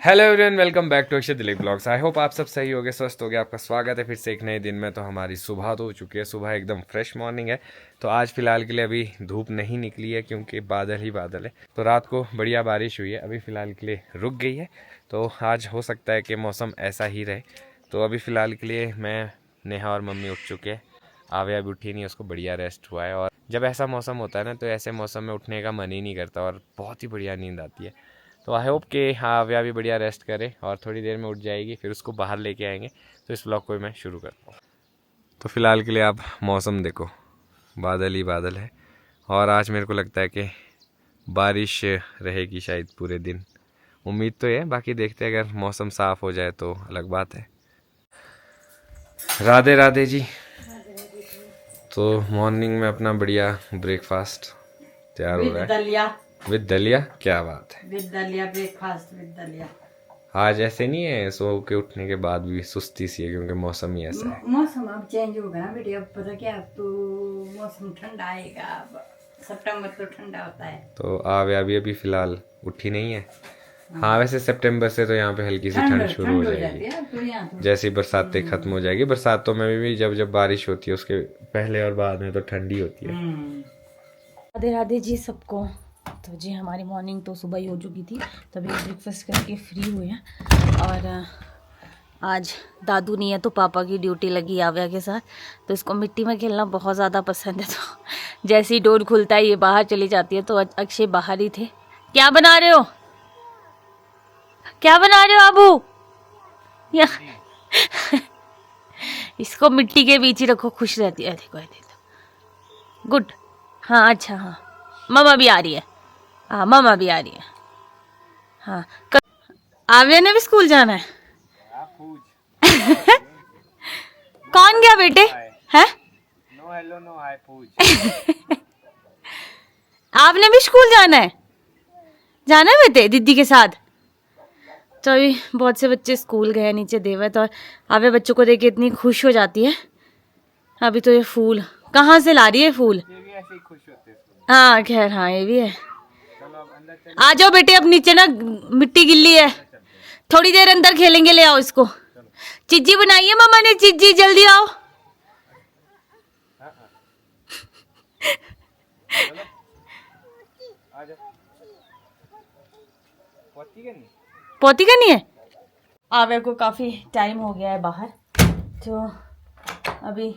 Hello everyone, welcome back to Akshay Dilip blogs. I hope आप सब सही होगे, स्वस्थ होगे। आपका स्वागत है फिर से एक नए दिन में। तो हमारी सुबह तो हो चुकी है, सुबह एकदम फ्रेश मॉर्निंग है। तो आज फिलहाल के लिए अभी धूप नहीं निकली है क्योंकि बादल ही बादल है। तो रात को बढ़िया बारिश हुई है, अभी फ़िलहाल के लिए रुक गई है। तो आज हो सकता है कि मौसम ऐसा ही रहे। तो अभी फ़िलहाल के लिए मैं, नेहा और मम्मी उठ चुके हैं। आवे अभी उठी नहीं, उसको बढ़िया रेस्ट हुआ है। और जब ऐसा मौसम होता है ना, तो ऐसे मौसम में उठने का मन ही नहीं करता और बहुत ही बढ़िया नींद आती है। तो आई होप कि हाँ व्या भी बढ़िया रेस्ट करे और थोड़ी देर में उठ जाएगी, फिर उसको बाहर लेके आएंगे। तो इस व्लॉग को मैं शुरू करता हूँ। तो फ़िलहाल के लिए आप मौसम देखो, बादल ही बादल है। और आज मेरे को लगता है कि बारिश रहेगी शायद पूरे दिन, उम्मीद तो है। बाकी देखते हैं, अगर मौसम साफ़ हो जाए तो अलग बात है। राधे राधे जी। तो मॉर्निंग में अपना बढ़िया ब्रेकफास्ट तैयार हो रहा है विद दलिया। क्या बात है, विद दलिया ब्रेकफास्ट विद दलिया। आज ऐसे नहीं है सो के उठने के बाद भी सुस्ती सी है क्योंकि मौसम ही ऐसा है। मौसम अब चेंज होगा ना बेटे, अब पता क्या, अब तो मौसम ठंडा आएगा। अब सितंबर तो ठंडा होता है। तो आव्या अभी फिलहाल उठी नहीं है। हाँ वैसे सितंबर से तो यहाँ पे हल्की सी ठंड शुरू हो जाएगी। है तो यहाँ तो जैसे ही बरसातें खत्म हो जाएगी, बरसातों में भी जब जब बारिश होती है उसके पहले और बाद में तो ठंडी होती है। राधे राधे जी सबको। तो जी हमारी मॉर्निंग तो सुबह ही हो चुकी थी, तभी ब्रेकफास्ट करके फ्री हुए हैं। और आज दादू नहीं है तो पापा की ड्यूटी लगी आव्या के साथ। तो इसको मिट्टी में खेलना बहुत ज़्यादा पसंद है। तो जैसे ही डोर खुलता है ये बाहर चली जाती है। तो अक्षय बाहर ही थे। क्या बना रहे हो, क्या बना रहे हो आबू? या इसको मिट्टी के बीच ही रखो, खुश रहती है। देखो देखो, गुड। हाँ अच्छा, हाँ मम्मा भी आ रही है। हाँ मम्मा भी आ रही है। हाँ आव्या ने भी स्कूल जाना है। कौन गया बेटे? है नो हेलो नो हाय पूछ। आपने भी स्कूल जाना है? जाना है बेटे दीदी के साथ? तो अभी बहुत से बच्चे स्कूल गए नीचे देवत, और आव्या बच्चों को देख के इतनी खुश हो जाती है। अभी तो ये फूल कहाँ से ला रही है फूल? ये भी ऐसे ही खुश होते हैं। हाँ खैर, हाँ ये भी है। आ जाओ बेटे, अब नीचे ना मिट्टी गिल्ली है, थोड़ी देर अंदर खेलेंगे। ले आओ इसको। चिज्जी बनाई है मामा ने, चिज्जी जल्दी आओ। पोती करनी है। आव्या को काफ़ी टाइम हो गया है बाहर, तो अभी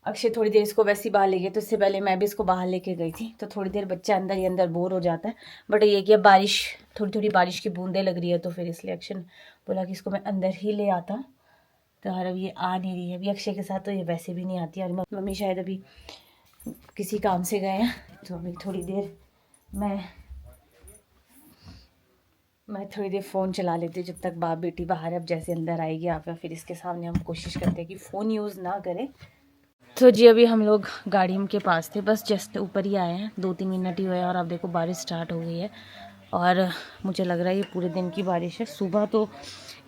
अक्षय थोड़ी देर इसको वैसे ही बाहर ले गए। तो इससे पहले मैं भी इसको बाहर लेके गई थी। तो थोड़ी देर बच्चा अंदर ही अंदर बोर हो जाता है। बट ये कि अब बारिश, थोड़ी थोड़ी बारिश की बूंदें लग रही है, तो फिर इसलिए अक्षय बोला कि इसको मैं अंदर ही ले आता हूँ। तो और अब ये आ नहीं रही है। अभी अक्षय के साथ तो ये वैसे भी नहीं आती है। और मम्मी शायद अभी किसी काम से गए हैं। तो अभी थोड़ी देर मैं थोड़ी देर फ़ोन चला लेती हूँ जब तक बाप बेटी बाहर। अब जैसे अंदर आएगी आप, फिर इसके सामने हम कोशिश करते हैं कि फ़ोन यूज़ ना करें। तो जी अभी हम लोग गाड़ी के पास थे, बस जस्ट ऊपर ही आए हैं, 2-3 मिनट ही हुए हैं। और अब देखो बारिश स्टार्ट हो गई है। और मुझे लग रहा है ये पूरे दिन की बारिश है। सुबह तो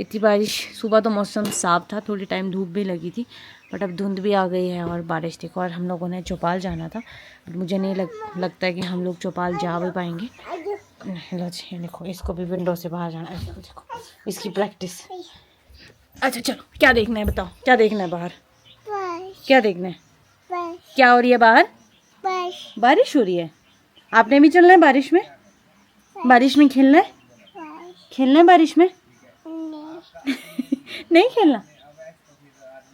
इतनी बारिश, सुबह तो मौसम साफ था, थोड़ी टाइम धूप भी लगी थी। बट अब धुंध भी आ गई है और बारिश देखो। और हम लोगों ने चौपाल जाना था, बट मुझे नहीं लगता है कि हम लोग चौपाल जा भी पाएंगे। ये देखो, इसको भी विंडो से बाहर जाना है। देखो इसकी प्रैक्टिस। अच्छा चलो, क्या देखना है बताओ, क्या देखना है बाहर? क्या देखना है? क्या हो रही है बाहर? बारिश हो रही है। आपने भी चलना है बारिश में? बारिश में खेलना है? खेलना है बारिश में? नहीं खेलना,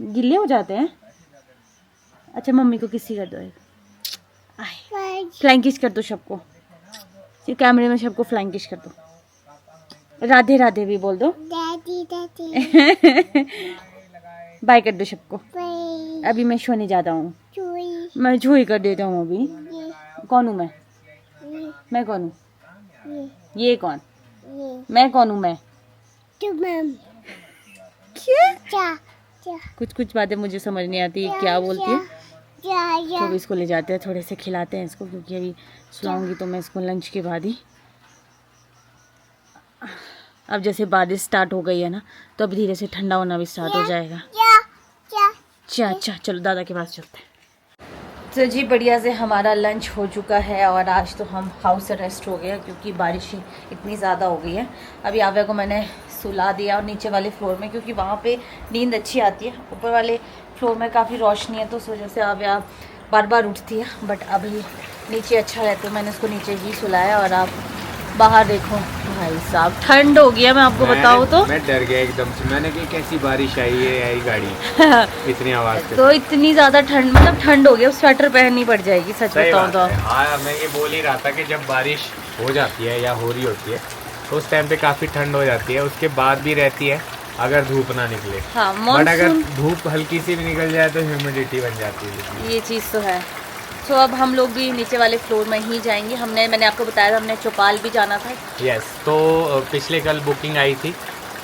गिल्ले हो जाते हैं। अच्छा मम्मी को किसी कर दो, फ्लाइंग किस कर दो सबको, कैमरे में सबको फ्लाइंग किस कर दो। राधे राधे भी बोल दो। बाय कर दो सबको। अभी मैं सोने जाता हूँ, मैं झूही कर देता हूँ अभी। कौन हूँ मैं कौन हूँ? ये कौन? मैं कौन हूँ? मैं क्या? कुछ बातें मुझे समझ नहीं आती क्या बोलती है। तो अभी इसको ले जाते हैं, थोड़े से खिलाते हैं इसको, क्योंकि अभी सुलाऊंगी तो मैं इसको लंच के बाद ही। अब जैसे बारिश स्टार्ट हो गई है ना, तो अब धीरे से ठंडा होना भी स्टार्ट हो जाएगा। अच्छा चलो दादा के पास चलते हैं। तो जी बढ़िया से हमारा लंच हो चुका है और आज तो हम हाउस अरेस्ट हो गए क्योंकि बारिश ही इतनी ज़्यादा हो गई है। अभी आव्या को मैंने सुला दिया और नीचे वाले फ्लोर में, क्योंकि वहाँ पे नींद अच्छी आती है, ऊपर वाले फ्लोर में काफ़ी रोशनी है तो उस वजह से आव्या बार बार उठती है। बट अभी नीचे अच्छा रहता है, मैंने उसको नीचे ही सुलाया। और आप बाहर देखो भाई साहब, ठंड हो गया, मैं आपको बताऊँ तो मैं डर गया एकदम से, मैंने कहा कैसी बारिश आई है, आई गाड़ी इतनी आवाज़ से। तो इतनी ज़्यादा ठंड, मतलब ठंड हो गई, स्वेटर पहननी पड़ जाएगी सच बताऊँ तो। हाँ, मैं ये बोल ही रहा था कि जब बारिश हो जाती है या हो रही होती है तो उस टाइम पे काफ़ी ठंड हो जाती है, उसके बाद भी रहती है अगर धूप ना निकले। हाँ, बट अगर धूप हल्की सी भी निकल जाए तो ह्यूमिडिटी बन जाती है। ये चीज़ तो है। तो अब हम लोग भी नीचे वाले फ्लोर में ही जाएंगे। मैंने आपको बताया था हमने चौपाल भी जाना था। यस, तो पिछले कल बुकिंग आई थी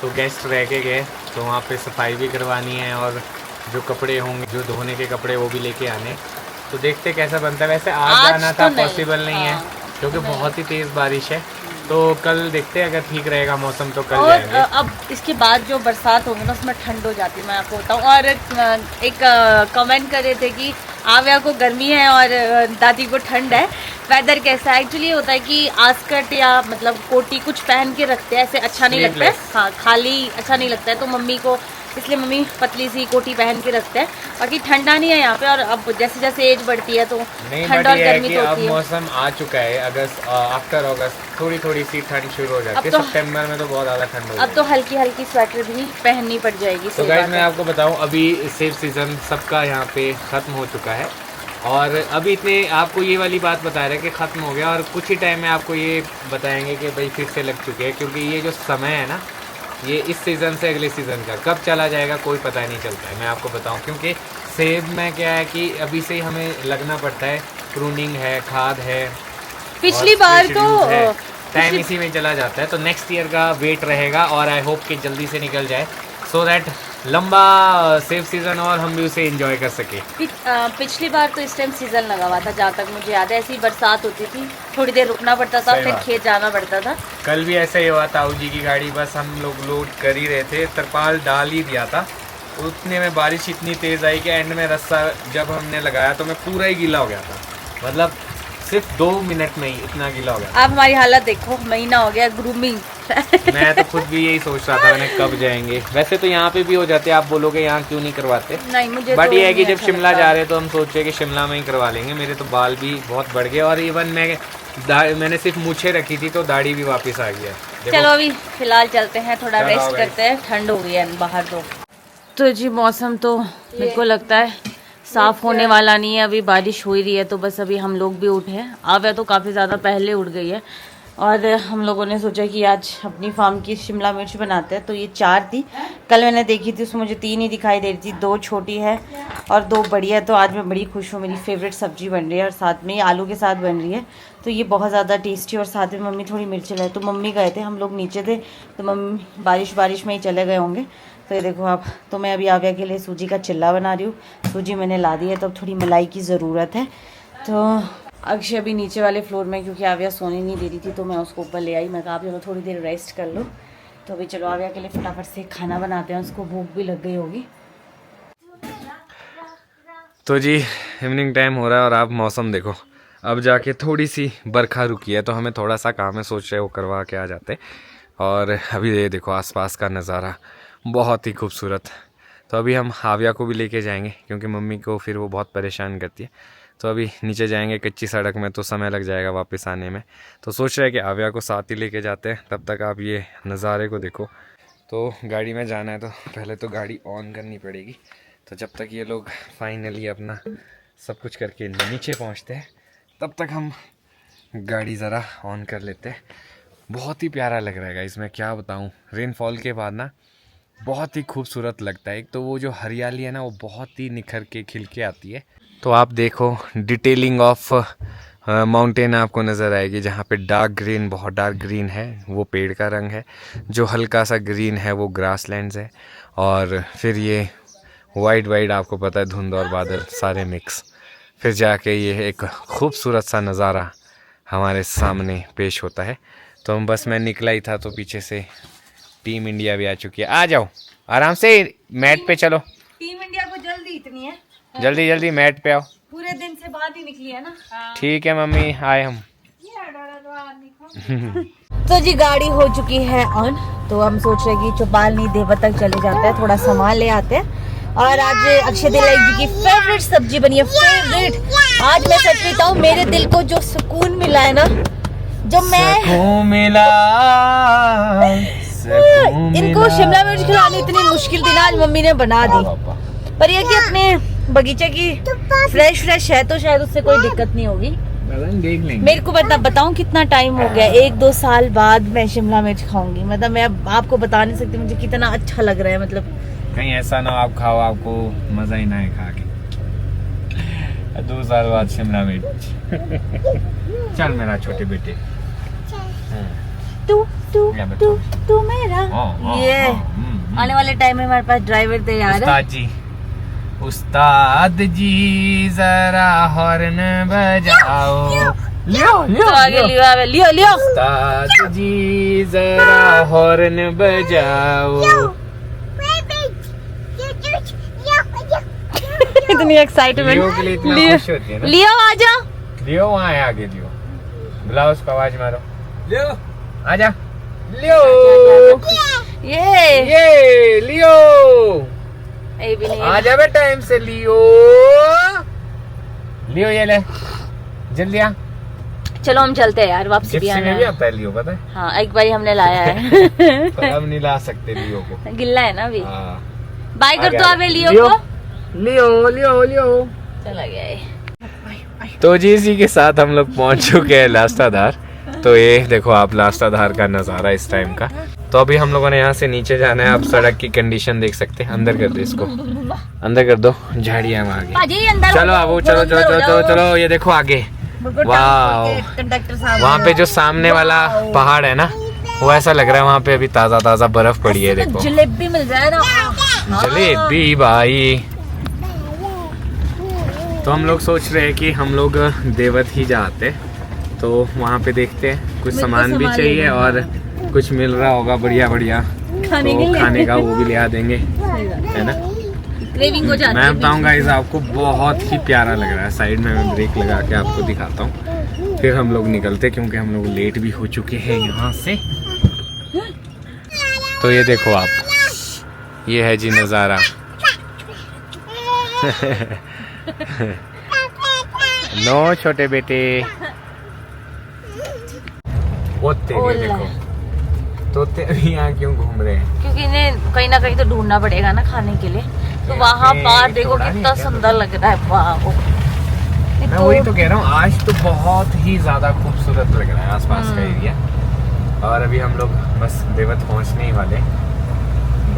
तो गेस्ट रह के गए, तो वहाँ पे सफाई भी करवानी है और जो कपड़े होंगे, जो धोने के कपड़े वो भी लेके आने। तो देखते कैसा बनता है। वैसे आज जाना था, पॉसिबल नहीं है क्योंकि बहुत ही तेज़ बारिश है। तो कल देखते हैं, अगर ठीक रहेगा मौसम तो कल जाएंगे। अब इसके बाद जो बरसात होगी ना उसमें ठंड हो जाती है, मैं आपको बताऊँ। और एक कमेंट कर रहे थे कि आव्या को गर्मी है और दादी को ठंड है, वेदर कैसा है। एक्चुअली होता है कि आस्कर्ट या मतलब कोटी कुछ पहन के रखते हैं, ऐसे अच्छा नहीं लगता है। हाँ, खाली अच्छा नहीं लगता है, तो मम्मी को इसलिए मम्मी पतली सी कोटी पहन के रखते हैं। बाकी ठंडा नहीं है यहाँ पे। और अब जैसे जैसे एज बढ़ती है तो ठंड और गर्मी तो होती है। अब मौसम आ चुका है, अगस्त आफ्टर अगस्त थोड़ी थोड़ी सी ठंड शुरू हो जाती है। सितंबर में तो बहुत ज़्यादा ठंड हो जाती है। अब तो हल्की हल्की स्वेटर भी पहननी पड़ जाएगी। तो गाइस मैं आपको बताऊं, अभी सेब सीज़न सबका यहाँ पे ख़त्म हो चुका है और अभी इतने आपको ये वाली बात बता रहे हैं कि ख़त्म हो गया और कुछ ही टाइम में आपको ये बताएंगे कि भाई फिर से लग चुके हैं। क्योंकि ये जो समय है ना, ये इस सीज़न से अगले सीज़न का कब चला जाएगा कोई पता नहीं चलता है। मैं आपको बताऊं, क्योंकि सेब में क्या है कि अभी से ही हमें लगना पड़ता है, प्रूनिंग है, खाद है। पिछली बार तो टाइम इसी में चला जाता है। तो नेक्स्ट ईयर का वेट रहेगा और आई होप कि जल्दी से निकल जाए, सो दैट लंबा सेब सीज़न और हम भी उसे एंजॉय कर सके। पिछली बार तो इस टाइम सीज़न लगा हुआ था, जहाँ तक मुझे याद है। ऐसी बरसात होती थी, थोड़ी देर रुकना पड़ता था, फिर खेत जाना पड़ता था। कल भी ऐसा ही हुआ, ताऊ जी की गाड़ी बस हम लोग लोड कर ही रहे थे, तरपाल डाल ही दिया था, उतने में बारिश इतनी तेज़ आई कि एंड में रस्सा जब हमने लगाया तो मैं पूरा ही गीला हो गया था। मतलब सिर्फ 2 मिनट में ही इतना गीला हो गया। अब हमारी हालत देखो, महीना हो गया ग्रूमिंग। मैं तो खुद भी यही सोच रहा था, मैंने कब जाएंगे। वैसे तो यहाँ पे भी हो जाते, आप बोलोगे यहाँ क्यों नहीं करवाते। नहीं, मुझे बट तो ये है कि जब अच्छा शिमला जा रहे हैं तो हम सोच रहे कि शिमला में ही करवा लेंगे। मेरे तो बाल भी बहुत बढ़ गए और इवन मैंने सिर्फ मूछें रखी थी तो दाढ़ी भी वापस आ गया। चलो अभी फिलहाल चलते हैं, थोड़ा रेस्ट करते हैं, ठंड हो गई है बाहर तो जी मौसम तो मेरे को लगता है साफ होने वाला नहीं है। अभी बारिश हो ही रही है तो बस अभी हम लोग भी उठे हैं। आव्या तो काफ़ी ज़्यादा पहले उठ गई है और हम लोगों ने सोचा कि आज अपनी फार्म की शिमला मिर्च बनाते हैं। तो ये 4 थी, कल मैंने देखी थी उसमें मुझे 3 ही दिखाई दे रही थी, 2 छोटी है और 2 बड़ी है। तो आज मैं बड़ी खुश हूँ, मेरी फेवरेट सब्जी बन रही है और साथ में आलू के साथ बन रही है। तो ये बहुत ज़्यादा टेस्टी और साथ में मम्मी थोड़ी मिर्च लाए। तो मम्मी गए थे, हम लोग नीचे थे तो मम्मी बारिश में ही चले गए होंगे। तो ये देखो आप, तो मैं अभी आव्या के लिए सूजी का चिल्ला बना रही हूँ। सूजी मैंने ला दी है तो अब थोड़ी मलाई की ज़रूरत है। तो अक्षय अभी नीचे वाले फ्लोर में, क्योंकि आव्या सोने नहीं दे रही थी तो मैं उसको ऊपर ले आई। मैं कहा आप थोड़ी देर रेस्ट कर लो। तो अभी चलो आव्या के लिए फटाफट से खाना बनाते हैं, उसको भूख भी लग गई होगी। तो जी इवनिंग टाइम हो रहा है और आप मौसम देखो, अब जाके थोड़ी सी बरखा रुकी है तो हमें थोड़ा सा काम है, सोच रहे वो करवा के आ जाते। और अभी ये देखो आसपास का नज़ारा बहुत ही खूबसूरत। तो अभी हम आव्या को भी लेके जाएंगे क्योंकि मम्मी को फिर वो बहुत परेशान करती है। तो अभी नीचे जाएंगे, कच्ची सड़क में तो समय लग जाएगा वापस आने में। तो सोच रहे हैं कि आव्या को साथ ही लेके जाते हैं, तब तक आप ये नज़ारे को देखो। तो गाड़ी में जाना है तो पहले तो गाड़ी ऑन करनी पड़ेगी। तो जब तक ये लोग फाइनली अपना सब कुछ करके नीचे पहुंचते हैं तब तक हम गाड़ी ज़रा ऑन कर लेते हैं। बहुत ही प्यारा लग रहा है इसमें, क्या बताऊँ। रेनफॉल के बाद ना बहुत ही खूबसूरत लगता है। एक तो वो जो हरियाली है ना वो बहुत ही निखर के खिल के आती है। तो आप देखो डिटेलिंग ऑफ माउंटेन आपको नज़र आएगी, जहाँ पे डार्क ग्रीन, बहुत डार्क ग्रीन है वो पेड़ का रंग है, जो हल्का सा ग्रीन है वो ग्रासलैंड्स है, और फिर ये वाइट आपको पता है धुंध और बादल सारे मिक्स, फिर जाके ये एक खूबसूरत सा नज़ारा हमारे सामने पेश होता है। तो हम बस मैं निकला ही था तो पीछे से टीम इंडिया भी आ चुकी है। आ जाओ आराम से मैट पे चलो। टीम इंडिया को जल्दी इतनी है, जल्दी मैट पे आओ। पूरे दिन से बाहर नहीं निकली है ना। ठीक है मम्मी, आए हम। तो जी गाड़ी हो चुकी है ऑन, तो हम सोच रहे हैं कि चौपाल देवत तक चले जाते हैं, थोड़ा सामान ले आते हैं। और आज अक्षय दिलाई जी की फेवरेट सब्जी बनी है, फेवरेट। आज मैं सच बताऊं, मेरे दिल को जो सुकून मिला है ना, जो मैं मिला इनको शिमला मिर्च खिलानी इतनी मुश्किल थी ना, आज मम्मी ने बना दी। पर ये कि अपने बगीचे की फ्रेश है तो शायद उससे कोई दिक्कत नहीं होगी। देख लेंगे। मेरे को बताऊं कितना टाइम हो गया, 1-2 साल बाद मैं शिमला मिर्च खाऊंगी। मतलब मैं आपको बता नहीं सकती मुझे कितना अच्छा लग रहा है। मतलब कहीं ऐसा ना आप खाओ आपको मजा ही ना है खा के। 2 साल बाद शिमला मिर्च। चल मेरा छोटे बेटे, तू मेरा ये आने वाले टाइम में हमारे पास ड्राइवर तैयार है। उस्ताद जी जरा हॉर्न बजाओ। लियो तो आगे लियो उस्ताद जी जरा हॉर्न बजाओ। इतनी एक्साइटमेंट लियो के लिए इतना खुश होती है ना। लियो आजा, लियो वहाँ है आगे, लियो बुलाओ उसको, आवाज मारो। लियो आजा, लियो ये लियो भी नहीं आजा बे टाइम से। लियो लियो ये ले जल्दी आ। चलो हम चलते हैं यार, वापसी भी आना में भी है। आता है लियो, पता है। हाँ एक बार हमने लाया है। पर अब नहीं ला सकते लियो को, गिल्ला है ना अभी। हाँ। बाय कर दो आवे लियो को। लियो चला गया है। तो जी इसी के साथ हम लोग पहुंच चुके हैं लास्टाधार। तो ये देखो आप लास्टाधार का नज़ारा इस टाइम का। तो अभी हम लोगों ने यहाँ से नीचे जाना है। आप सड़क की कंडीशन देख सकते हैं। अंदर कर दो इसको, अंदर कर दो, झाड़ियाँ आगे। चलो अब चलो ये देखो आगे। वाह, कंडक्टर साहब वहाँ पे जो सामने वाला पहाड़ है ना, वो ऐसा लग रहा है वहाँ पे अभी ताज़ा बर्फ पड़ी है। देखो जलेबी मिल जाए ना, जलेबी भाई। तो हम लोग सोच रहे हैं कि हम लोग देवत ही जाते, तो वहाँ पे देखते हैं कुछ सामान भी चाहिए और कुछ मिल रहा होगा बढ़िया खाने का, वो भी ले आ देंगे, है ना। क्रेविंग हो जाती है। मैं बताऊंगा इस आपको बहुत ही प्यारा लग रहा है। साइड में मैं ब्रेक लगा के आपको दिखाता हूँ, फिर हम लोग निकलते क्योंकि हम लोग लेट भी हो चुके हैं यहाँ से। तो ये देखो आप, ये है जी नज़ारा। नो छोटे बेटे, वो तेरे देखो तोते अभी यहाँ क्यों घूम रहे हैं? क्योंकि इन्हें कहीं ना कहीं तो ढूंढना पड़ेगा ना खाने के लिए। तो वहाँ बाहर देखो कितना सुंदर लग रहा है। वाह, मैं वही तो कह रहा हूँ, आज तो बहुत ही ज्यादा खूबसूरत लग रहा है आसपास का एरिया। और अभी हम लोग बस देवत पहुँचने ही वाले।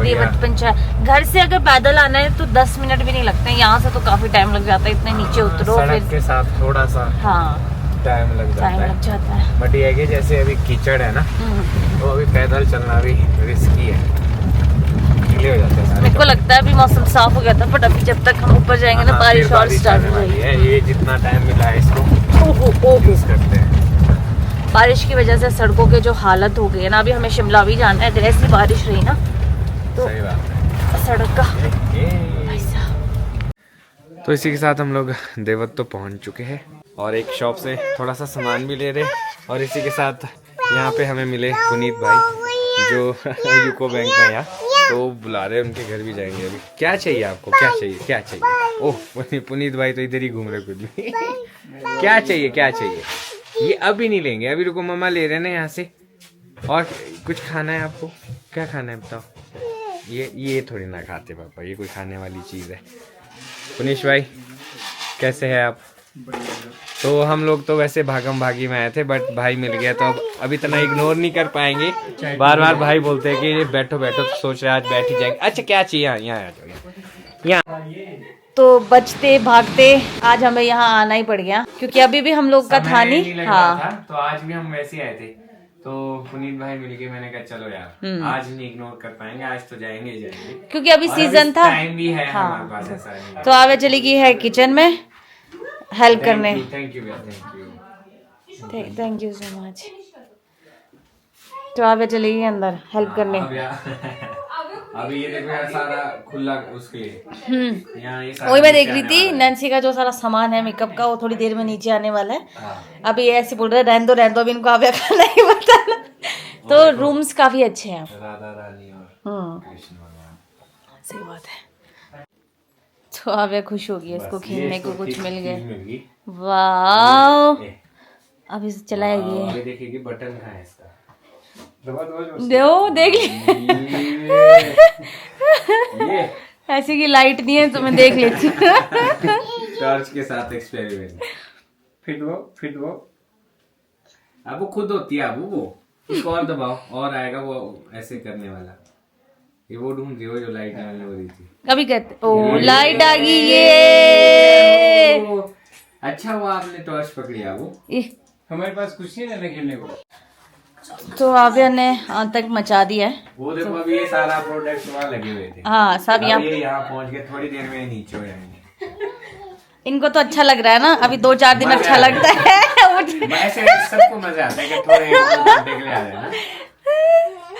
देवत पंचायत घर से अगर पैदल आना है तो 10 मिनट भी नहीं लगते हैं। यहाँ से तो काफी टाइम लग जाता है, इतने नीचे उतरो सड़क के साथ थोड़ा सा हाँ टाइम लग जाता है। बट ये है कि जैसे अभी कीचड़ है ना, तो अभी पैदल चलना भी रिस्की है, गीले हो जाते हैं। मेरे को लगता है अभी मौसम साफ हो गया था, बट अभी जब तक हम ऊपर जाएंगे ना बारिश और स्टार्ट हो जाएगी। ये जितना टाइम मिला है इसको यूज करते हैं। बारिश की वजह से सड़कों के जो हालत हो गई है ना, अभी हमें शिमला भी जाना है। अगर ऐसी बारिश रही ना तो सही बात है सड़क का। तो इसी के साथ हम लोग देवत तो पहुंच चुके हैं और एक शॉप से थोड़ा सा सामान भी ले रहे। और इसी के साथ यहाँ पे हमें मिले पुनीत भाई जो यूको बैंक में यहाँ, तो बुला रहे, उनके घर भी जाएंगे अभी। क्या चाहिए आपको, क्या चाहिए? ओह पुनीत भाई तो इधर ही घूम रहे कुछ भी। क्या चाहिए? ये अभी नहीं लेंगे, अभी रुको, मम्मा ले रहे ना यहाँ से। और कुछ खाना है आपको? क्या खाना है बताओ? ये थोड़ी ना खाते पापा, ये कोई खाने वाली चीज़ है। पुनीश भाई कैसे हैं आप? तो हम लोग तो वैसे भागम भागी में आए थे, बट भाई मिल गया तो अब इतना इग्नोर नहीं कर पाएंगे। बार भाई बोलते हैं कि बैठो तो सोच रहे आज बैठ ही जाएंगे। अच्छा क्या चाहिए? यहाँ आ जाओ यहाँ। तो बचते भागते आज हमें यहाँ आना ही पड़ गया, क्योंकि अभी भी हम लोग का था नहीं। हाँ तो आज भी हम वैसे आए थे, तो पुनीत भाई मिल के मैंने कहा चलो यार आज नहीं इग्नोर कर पाएंगे, आज तो जाएंगे ही जाएंगे, क्योंकि अभी सीजन था, टाइम भी है हमारे पास ऐसा नहीं। तो आवे चली गई है किचन में हेल्प करने। Thank you so much. तो आवे चली गई अंदर हेल्प करने। अभी ये देखो यार सारा खुला उसके लिए। यहाँ ये सारा वही मैं देख नीचे रही आने थी, वाला है। नैन्सी का जो सारा सामान है मेकअप का वो थोड़ी देर में नीचे आने वाला है। हाँ। अभी ये ऐसे बोल रहे रहने दो अभी इनको आव्या का नहीं बताना। तो रूम्स काफी अच्छे हैं। राधा रानी और कृष्ण भगवान। सही बात है। तो आव्या खुश हो गई, इसको बस ये खेलने इसको को कुछ ठीक मिल चीज गए। मिल गई। वाह, ए, अब इसे चलाएगी। अभी देखिए बटन कहाँ है इसका। दबा दो जोर से। दो देख ली। ये ऐसे की लाइट नहीं है तो मैं देख लेती हूँ। टॉर्च के साथ एक्सपेरिमेंट। फिट वो अब वो खुद होती है। अब वो इसको और दबाओ और आएगा वो ऐसे करने वाला। ये वो ढूंढ रही हो जो लाइट डालने वाली थी। कभी कहते ओ लाइट आ गई ये। ओ, अच्छा वो आपने टॉर्च पकड़ी वो। हमारे पास कुछ नहीं है खेलने को। तो आव्या ने आतंक मचा दिया है। वो देखो अभी ये सारा प्रोडक्ट वहाँ लगे हुए थे। हाँ सब अब यहाँ, ये यहाँ पहुँच गए, थोड़ी देर में नीचे हो जाएंगे। इनको तो अच्छा लग रहा है ना, अभी 2-4 दिन मजा अच्छा आया। लगता है। ऐसे सबको मजा आता है कि थोड़े 1-2 घंटे के लिए आ जाए ना।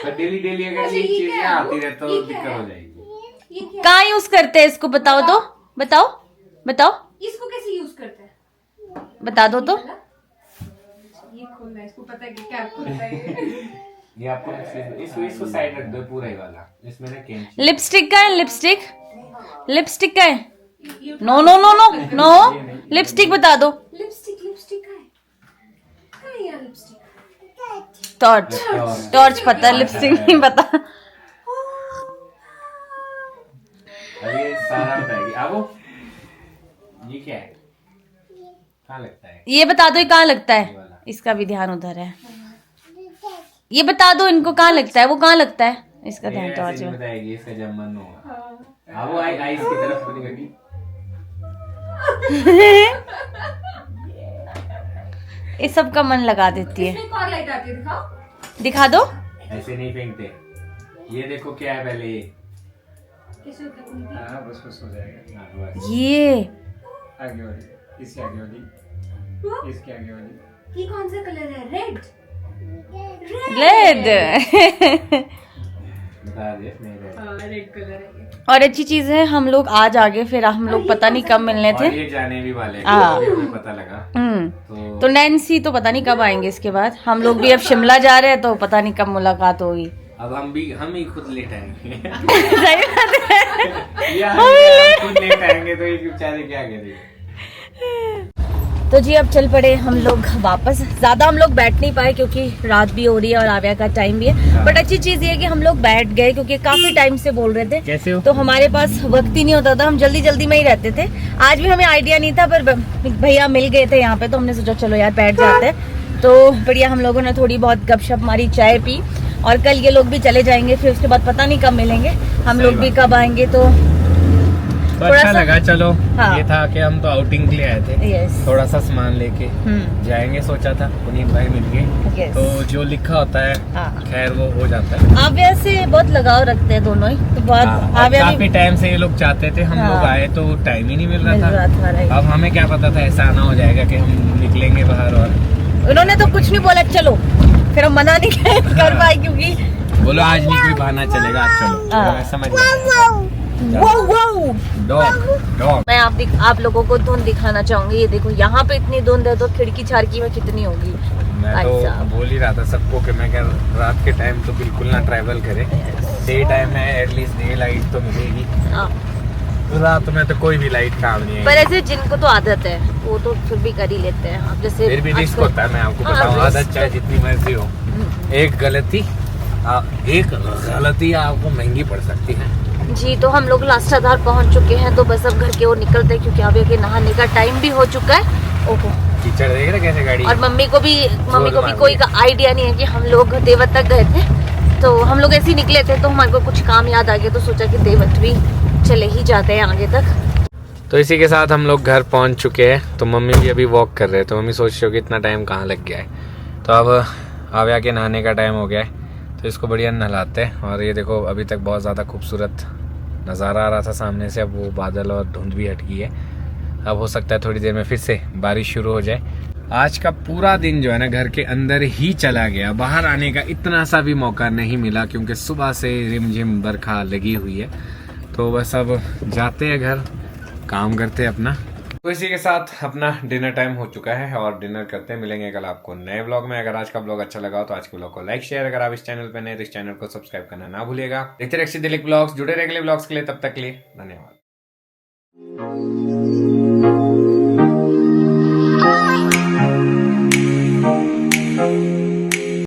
पर डेली अगर ये चीजें आती रहे तो दिक्कत हो जाएगी। कहाँ यूज करते हैं इसको, बताओ तो, बताओ इसको कैसे यूज करते हैं? बता दो तो। ये खोलना है, इसको पता है कि क्या खोलता है। ये आपको इसको साइड रख दो पूरा ही वाला। इसमें ना कैंची। लिपस्टिक का है, लिपस्टिक का है। No no no no no, lipstick बता दो। लिपस्टिक का है। कहाँ है यार लिपस्टिक? टॉर्च पता है, लिपस्टिक नहीं पता। अब ये सारा बताएगी। अब ये क्या है, कहाँ लगता है? ये बता दो, ये कहाँ लगता है? इसका भी ध्यान उधर है। ये बता दो इनको कहाँ लगता है, वो कहाँ लगता है? इसका ध्यान ये टॉर्च ऐसे नहीं में। बताएगी, इसका जब मन होगा। अब वो आइस की तरफ बनी करनी। इस सब का मन लगा देती है। एक और लाइट आती है, दिखाओ। दिखा दो। ऐसे नहीं फेंकते। ये देखो क्या है पहले ये। कैसे होता है? हाँ बस हो जाएगा। हाँ, बस। ये आगे वाली, इससे आगे वाली, इसके आगे वाली। ये कौन सा कलर है? रेड। रेड। बता दे मेरे। रेड कलर है ये। और अच्छी चीज है, हम लोग आज आ गए, फिर हम लोग पता नहीं कब मिलने थे। और ये जाने भी वाले हैं, हाँ। अभी हमें पता लगा। तो नैन्सी तो पता नहीं कब आएंगे इसके बाद। हम लोग भी अब शिमला जा रहे हैं तो पता नहीं कब मुलाकात होगी। अब हम ही खुद लेट आएंगे। सही बात है। या हम खुद लेट आएंगे तो ये बेचारे क्या करेंगे। तो जी अब चल पड़े हम लोग वापस। ज्यादा हम लोग बैठ नहीं पाए क्योंकि रात भी हो रही है और आव्या का टाइम भी है। बट अच्छी चीज ये है कि हम लोग बैठ गए क्योंकि काफी टाइम से बोल रहे थे। कैसे हो? तो हमारे पास वक्त ही नहीं होता था, हम जल्दी जल्दी में ही रहते थे। आज भी हमें आइडिया नहीं था पर भैया मिल गए थे यहाँ पे, तो हमने सोचा चलो यार बैठ जाते हैं। तो बढ़िया, हम लोगों ने थोड़ी बहुत गपशप मारी, चाय पी। और कल ये लोग भी चले जाएंगे, फिर उसके बाद पता नहीं कब मिलेंगे, हम लोग भी कब आएंगे। तो तो अच्छा लगा। चलो हाँ। ये था कि हम तो आउटिंग के लिए आए थे, यस। थोड़ा सा सामान लेके जाएंगे सोचा था। पुनीत भाई मिल गए, यस। तो जो लिखा होता है हाँ। खैर वो हो जाता है। आव्या से बहुत लगाव रखते हैं दोनों ही, तो बहुत हाँ, और आव्या काफी भी टाइम से ये लोग चाहते थे, हम हाँ। लोग आए तो टाइम ही नहीं मिल मिल रहा रहा था। था, राइट। अब हमें क्या पता था ऐसा आना हो जाएगा कि हम निकलेंगे बाहर। और उन्होंने तो कुछ नहीं बोला चलो, फिर हम मना नहीं कर पाए क्योंकि बोलो आज नहीं कोई बहाना चलेगा, आज चलो। हाँ। तो मैं समझ गया। डॉग आप लोगों को धुंध दिखाना चाहूंगी। ये देखो यहाँ पे इतनी धुंध है तो खिड़की छाड़की में कितनी होगी। मैं भाई तो साहब। बोल ही रहा था सबको कि मैं क्या रात के टाइम तो बिल्कुल ना ट्रैवल करे। डे टाइम में एटलीस्ट डे लाइट तो मिलेगी, हाँ। रात में तो कोई भी लाइट काम नहीं पर है। ऐसे जिनको तो आदत है वो तो फिर भी कर ही लेते हैं। अब जैसे फिर भी रिस्क आजकल- होता है, मैं आपको हाँ, बताऊं। रिस्क आदत चाहे तो- जितनी मर्जी हो, एक गलती आपको महंगी पड़ सकती है। जी। तो हम लोग लास्टाधार पहुंच चुके हैं, तो बस अब घर की ओर निकलते हैं क्योंकि आव्या के नहाने का टाइम भी हो चुका है। ओहो। कीचड़ देख रहे कैसे गाड़ी। और मम्मी को भी मार कोई रही का आइडिया नहीं है कि हम लोग देवत तक गए थे। तो हम लोग ऐसे ही निकले थे, तो हमारे को कुछ काम याद आ गया, तो सोचा कि देवत भी चले ही जाते हैं आगे तक। तो इसी के साथ हम लोग घर पहुंच चुके हैं। तो मम्मी भी अभी वॉक कर रहे हैं, तो मम्मी सोच रही हो कि इतना टाइम कहाँ लग गया है। तो अब आव्या के नहाने का टाइम हो गया है, तो इसको बढ़िया नहलाते हैं। और ये देखो अभी तक बहुत ज़्यादा खूबसूरत नज़ारा आ रहा था सामने से, अब वो बादल और धुंध भी हट गई है। अब हो सकता है थोड़ी देर में फिर से बारिश शुरू हो जाए। आज का पूरा दिन जो है ना घर के अंदर ही चला गया, बाहर आने का इतना सा भी मौका नहीं मिला क्योंकि सुबह से रिमझिम बरखा लगी हुई है। तो बस अब जाते हैं घर, काम करते हैं अपना। तो इसी के साथ अपना डिनर टाइम हो चुका है और डिनर करते हैं। मिलेंगे कल आपको नए व्लॉग में। अगर आज का व्लॉग अच्छा लगा हो तो आज के व्लॉग को लाइक शेयर, अगर आप इस चैनल पर नए तो इस चैनल को सब्सक्राइब करना ना भूलिएगा। देखते रहिए दिलीप व्लॉग्स, जुड़े रहिए अगले व्लॉग्स के लिए। तब तक के लिए धन्यवाद।